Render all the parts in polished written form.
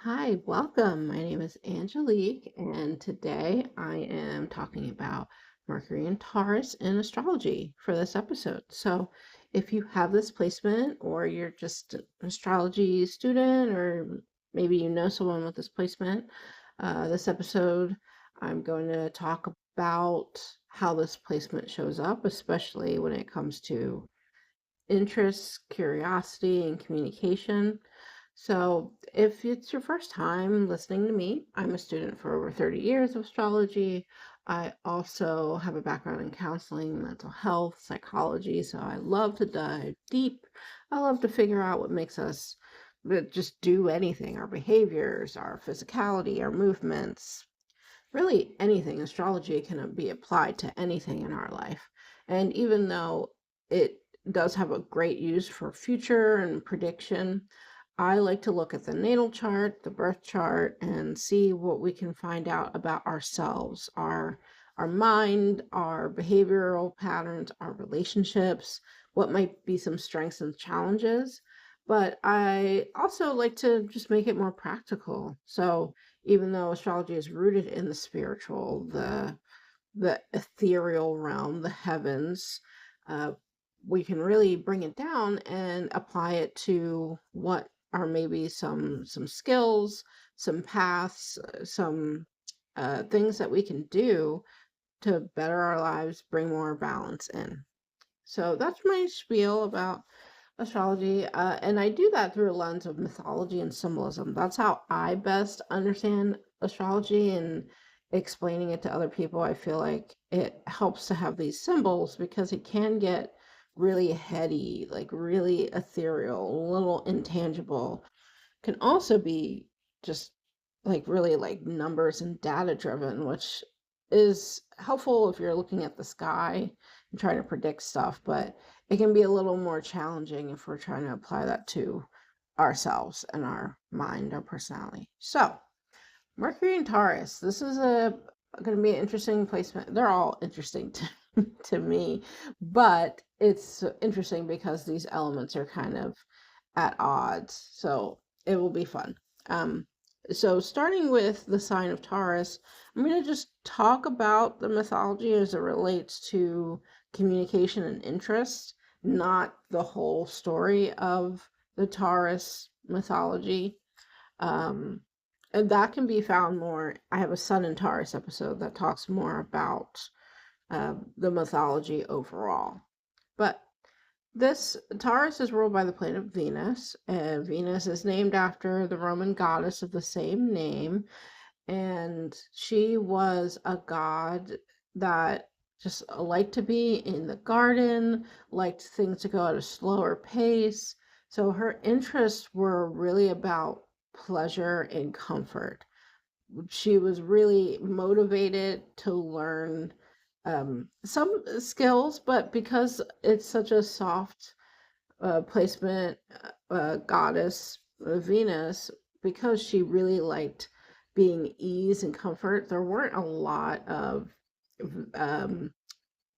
Hi, welcome. My name is Angelique, and today I am talking about Mercury and Taurus in astrology for this episode. So, if you have this placement, or you're just an astrology student, or maybe you know someone with this placement, this episode I'm going to talk about how this placement shows up, especially when it comes to interests, curiosity, and communication. So, if it's your first time listening to me, I'm a student for over 30 years of astrology. I also have a background in counseling, mental health, psychology, so I love to dive deep. I love to figure out what makes us just do anything, our behaviors, our physicality, our movements, really anything. Astrology can be applied to anything in our life. And even though it does have a great use for future and prediction, I like to look at the natal chart, the birth chart, and see what we can find out about ourselves, our mind, our behavioral patterns, our relationships, what might be some strengths and challenges. But I also like to just make it more practical. So even though astrology is rooted in the spiritual, the ethereal realm, the heavens, uh, we can really bring it down and apply it to what are maybe some skills, some paths, some things that we can do to better our lives, bring more balance in. So that's my spiel about astrology, and I do that through a lens of mythology and symbolism. That's how I best understand astrology, and explaining it to other people. I feel like it helps to have these symbols because it can get really heady, like really ethereal, a little intangible. Can also be just like really like numbers and data driven, which is helpful if you're looking at the sky and trying to predict stuff, but it can be a little more challenging if we're trying to apply that to ourselves and our mind, our personality. So, Mercury and Taurus, this is a going to be an interesting placement. They're all interesting to me, but it's interesting because these elements are kind of at odds. So it will be fun. Um, so starting with the sign of Taurus, I'm going to just talk about the mythology as it relates to communication and interest, not the whole story of the Taurus mythology. Um, and that can be found more. I have a Sun in Taurus episode that talks more about the mythology overall. But this Taurus is ruled by the planet Venus, and Venus is named after the Roman goddess of the same name. And she was a god that just liked to be in the garden, liked things to go at a slower pace. So her interests were really about pleasure and comfort. She was really motivated to learn some skills, but because it's such a soft placement, goddess Venus, because she really liked being ease and comfort, there weren't a lot of, um,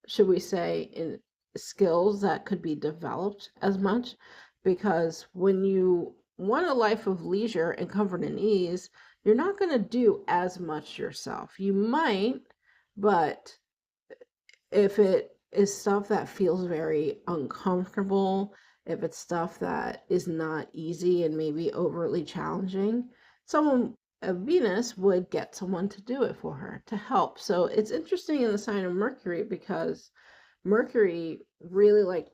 should we say, in skills that could be developed as much. Because when you want a life of leisure and comfort and ease, you're not going to do as much yourself. You might, but if it is stuff that feels very uncomfortable, if it's stuff that is not easy and maybe overtly challenging, someone, a Venus, would get someone to do it for her to help. So it's interesting in the sign of Mercury because Mercury really, like,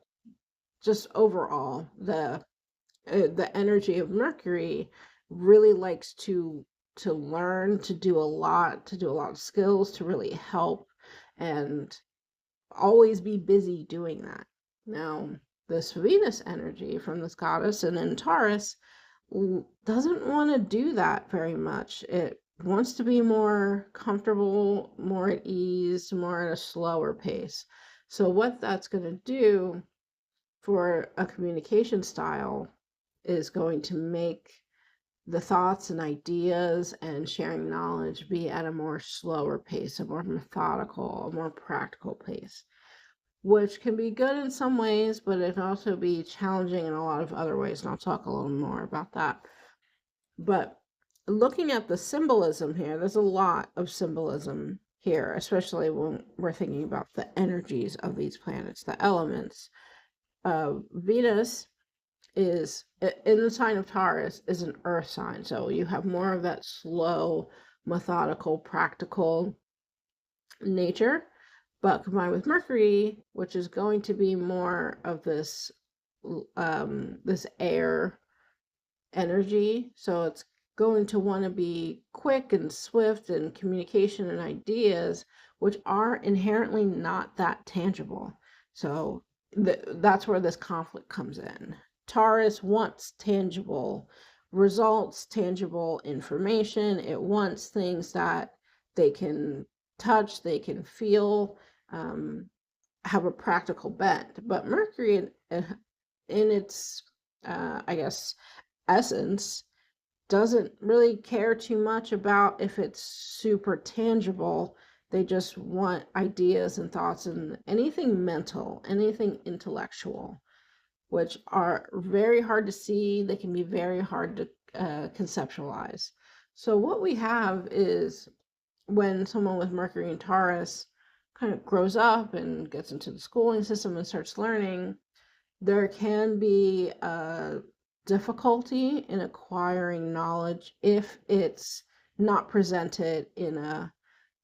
just overall the energy of Mercury really likes to learn, to do a lot of skills, to really help, and always be busy doing that. Now, this Venus energy from this goddess and in Taurus doesn't want to do that very much. It wants to be more comfortable, more at ease, more at a slower pace. So, what that's going to do for a communication style is going to make the thoughts and ideas and sharing knowledge be at a more slower pace, a more methodical, a more practical pace, which can be good in some ways, but it can also be challenging in a lot of other ways. And I'll talk a little more about that. But looking at the symbolism here, there's a lot of symbolism here, especially when we're thinking about the energies of these planets, the elements. Venus is in the sign of Taurus is an earth sign. So you have more of that slow, methodical, practical nature, but combined with Mercury, which is going to be more of this air energy. So it's going to want to be quick and swift and communication and ideas, which are inherently not that tangible. So that's where this conflict comes in. Taurus wants tangible results, tangible information. It wants things that they can touch, they can feel, have a practical bent. But Mercury, in its, I guess, essence, doesn't really care too much about if it's super tangible. They just want ideas and thoughts and anything mental, anything intellectual, which are very hard to see. They can be very hard to conceptualize. So what we have is when someone with Mercury and Taurus kind of grows up and gets into the schooling system and starts learning, there can be a difficulty in acquiring knowledge if it's not presented in a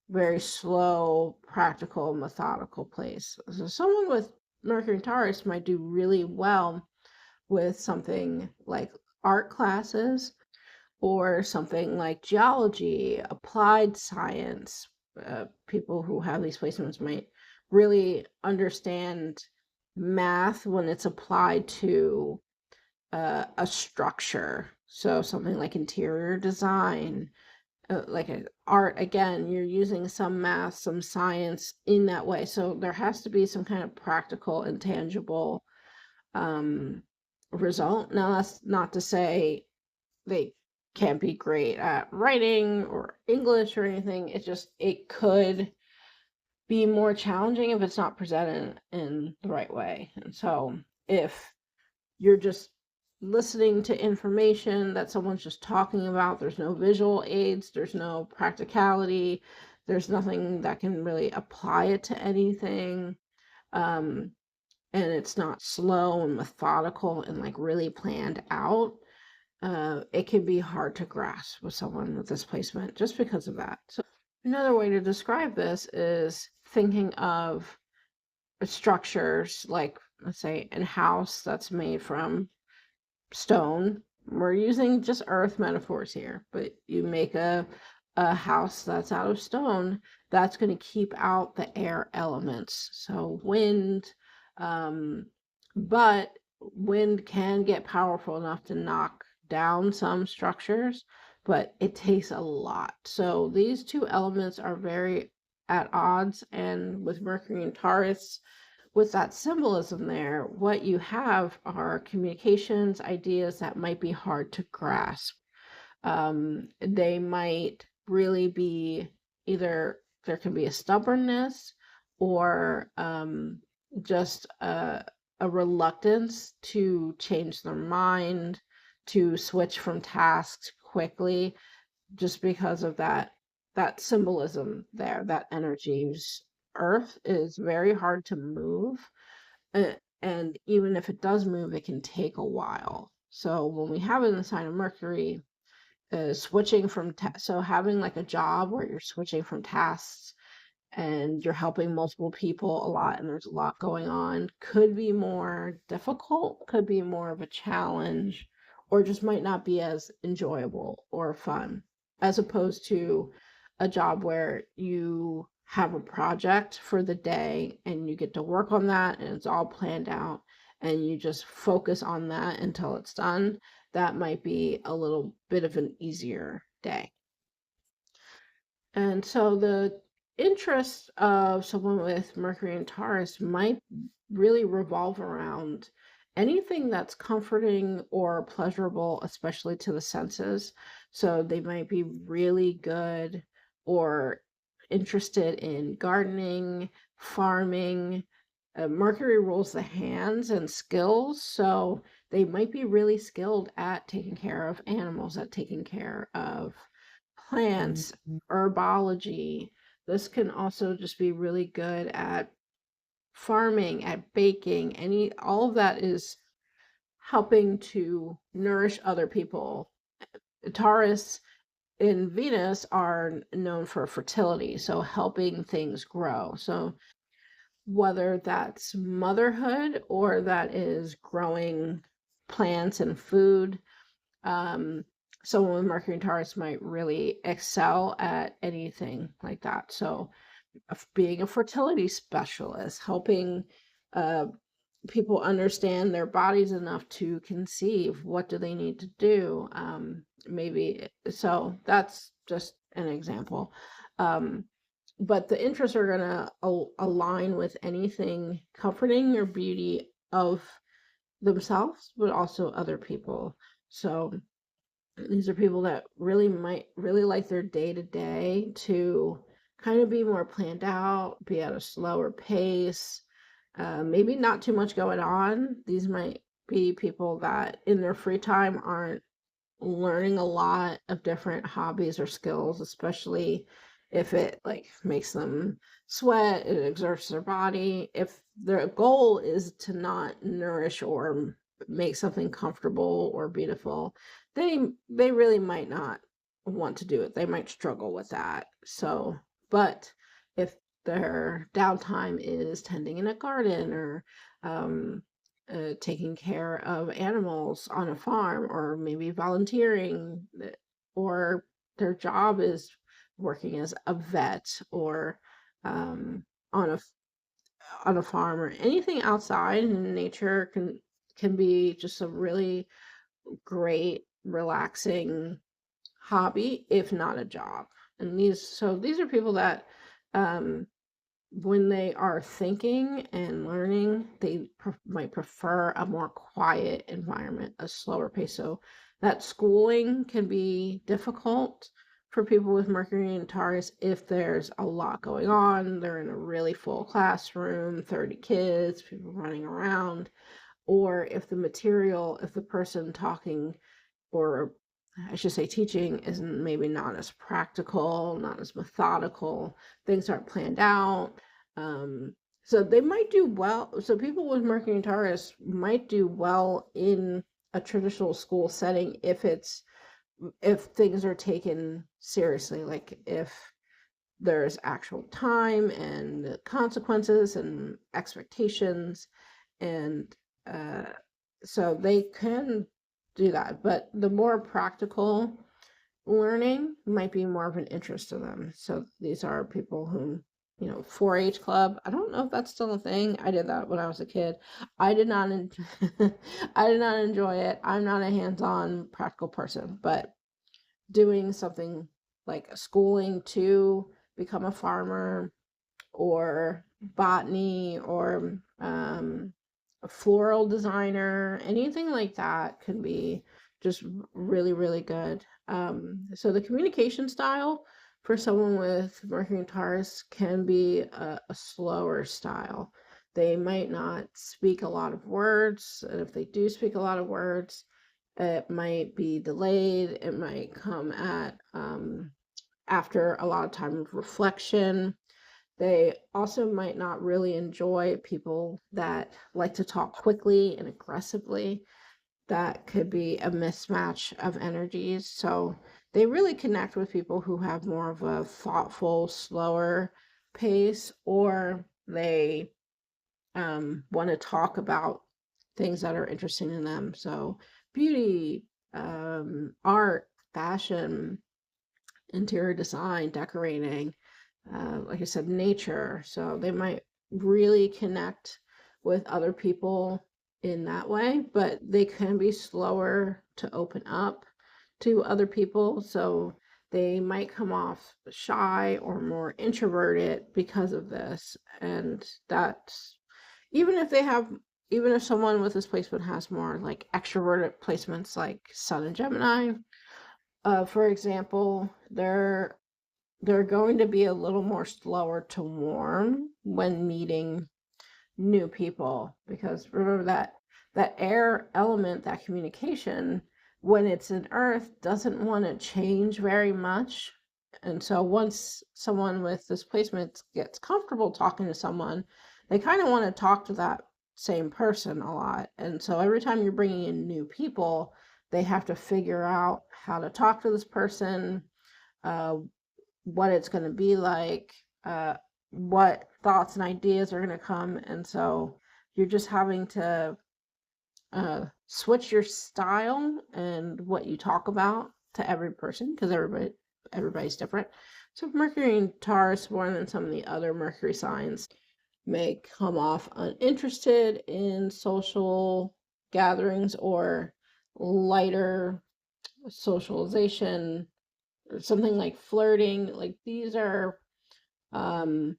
very slow, practical, methodical place. So someone with Mercury and Taurus might do really well with something like art classes or something like geology, applied science. People who have these placements might really understand math when it's applied to a structure. So something like interior design, like art, again, you're using some math, some science in that way. So there has to be some kind of practical and tangible result. Now, that's not to say they can't be great at writing or English or anything. It could be more challenging if it's not presented in the right way. And so if you're just listening to information that someone's just talking about, there's no visual aids, there's no practicality, there's nothing that can really apply it to anything. And it's not slow and methodical and like really planned out. It can be hard to grasp with someone with this placement just because of that. So another way to describe this is thinking of structures like, let's say, a house that's made from stone. We're using just earth metaphors here, but you make a house that's out of stone, that's going to keep out the air elements. So wind, but wind can get powerful enough to knock down some structures, but it takes a lot. So these two elements are very at odds, and with Mercury and Taurus, with that symbolism there, what you have are communications, ideas that might be hard to grasp. They might really be either there can be a stubbornness or just a reluctance to change their mind, to switch from tasks quickly, just because of that symbolism there, that energies. Earth is very hard to move, and even if it does move, it can take a while. So when we have it in the sign of Mercury, switching from so having like a job where you're switching from tasks and you're helping multiple people a lot and there's a lot going on could be more difficult, could be more of a challenge, or just might not be as enjoyable or fun, as opposed to a job where you have a project for the day and you get to work on that and it's all planned out and you just focus on that until it's done. That might be a little bit of an easier day. And so the interest of someone with Mercury and Taurus might really revolve around anything that's comforting or pleasurable, especially to the senses. So they might be really good or interested in gardening, farming. Mercury rules the hands and skills, so they might be really skilled at taking care of animals, at taking care of plants, herbology. This can also just be really good at farming, at baking. All of that is helping to nourish other people. Taurus and Venus are known for fertility, so helping things grow. So whether that's motherhood or that is growing plants and food, someone with Mercury and Taurus might really excel at anything like that. So being a fertility specialist, helping uh, people understand their bodies enough to conceive, what do they need to do, maybe. So that's just an example. But the interests are going to align with anything comforting or beauty of themselves, but also other people. So these are people that might really like their day to day to kind of be more planned out, be at a slower pace, maybe not too much going on. These might be people that in their free time aren't learning a lot of different hobbies or skills, especially if it like makes them sweat, it exerts their body. If their goal is to not nourish or make something comfortable or beautiful, they really might not want to do it. They might struggle with that. So, but if their downtime is tending in a garden or taking care of animals on a farm, or maybe volunteering, or their job is working as a vet, or on a farm, or anything outside in nature can be just a really great relaxing hobby, if not a job. And these are people that when they are thinking and learning, they might prefer a more quiet environment, a slower pace. So that schooling can be difficult for people with Mercury and Taurus if there's a lot going on. They're in a really full classroom, 30 kids, people running around, or if the person talking, or I should say teaching, is maybe not as practical, not as methodical, things aren't planned out. So they might do well. So people with Mercury and Taurus might do well in a traditional school setting if things are taken seriously, like if there's actual time and consequences and expectations, and so they can do that. But the more practical learning might be more of an interest to them. So these are people who, 4-H club. I don't know if that's still a thing. I did that when I was a kid. I did not I did not enjoy it. I'm not a hands-on practical person, but doing something like schooling to become a farmer, or botany, or a floral designer, anything like that can be just really, really good. So the communication style for someone with Mercury and Taurus can be a slower style. They might not speak a lot of words, and if they do speak a lot of words, it might be delayed. It might come at after a lot of time of reflection. They also might not really enjoy people that like to talk quickly and aggressively. That could be a mismatch of energies. So they really connect with people who have more of a thoughtful, slower pace, or they want to talk about things that are interesting in them. So beauty, art, fashion, interior design, decorating, like I said, nature. So they might really connect with other people in that way, but they can be slower to open up to other people. So they might come off shy or more introverted because of this. And that's even if someone with this placement has more like extroverted placements, like Sun and Gemini, for example, they're going to be a little more slower to warm when meeting new people, because remember that that air element, that communication, when it's in Earth, doesn't want to change very much. And so once someone with this placement gets comfortable talking to someone, they kind of want to talk to that same person a lot. And so every time you're bringing in new people, they have to figure out how to talk to this person, uh, what it's going to be like, what thoughts and ideas are going to come. And so you're just having to switch your style and what you talk about to every person, because everybody's different. So Mercury and Taurus, more than some of the other Mercury signs, may come off uninterested in social gatherings or lighter socialization, or something like flirting. Like, these are um,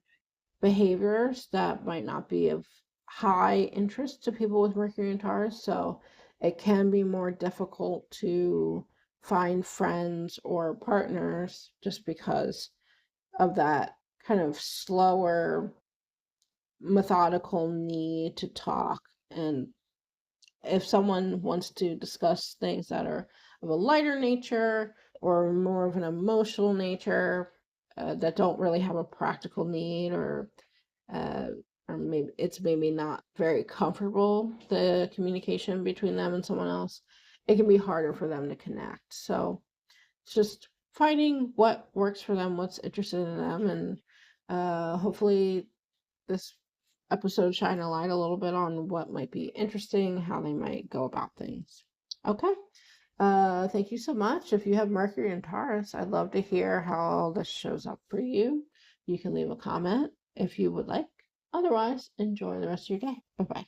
behaviors that might not be of high interest to people with Mercury and Taurus. So it can be more difficult to find friends or partners just because of that kind of slower, methodical need to talk. And if someone wants to discuss things that are of a lighter nature or more of an emotional nature, that don't really have a practical need, uh, or maybe not very comfortable, the communication between them and someone else, it can be harder for them to connect. So it's just finding what works for them, what's interested in them, and hopefully this episode shine a light a little bit on what might be interesting, how they might go about things. Okay. Thank you so much. If you have Mercury and Taurus, I'd love to hear how this shows up for you. You can leave a comment if you would like. Otherwise, enjoy the rest of your day. Bye bye.